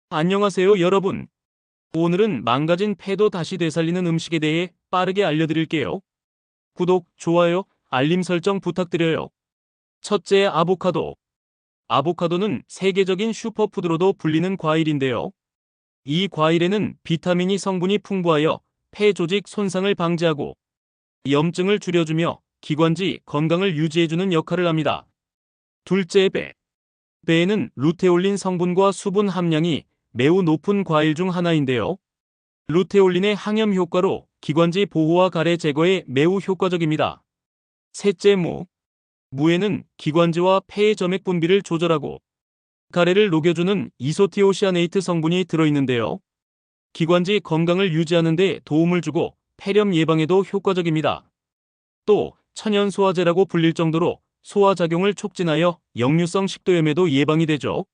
안녕하세요, 여러분. 오늘은 망가진 폐도 다시 되살리는 음식에 대해 빠르게 알려드릴게요. 구독, 좋아요, 알림 설정 부탁드려요. 첫째, 아보카도. 아보카도는 세계적인 슈퍼푸드로도 불리는 과일인데요. 이 과일에는 비타민이 성분이 풍부하여 폐 조직 손상을 방지하고 염증을 줄여주며 기관지 건강을 유지해주는 역할을 합니다. 둘째, 배. 배에는 루테올린 성분과 수분 함량이 매우 높은 과일 중 하나인데요. 루테올린의 항염 효과로 기관지 보호와 가래 제거에 매우 효과적입니다. 셋째, 무. 무에는 기관지와 폐의 점액 분비를 조절하고 가래를 녹여주는 이소티오시아네이트 성분이 들어있는데요. 기관지 건강을 유지하는 데 도움을 주고 폐렴 예방에도 효과적입니다. 또 천연 소화제라고 불릴 정도로 소화작용을 촉진하여 역류성 식도염에도 예방이 되죠.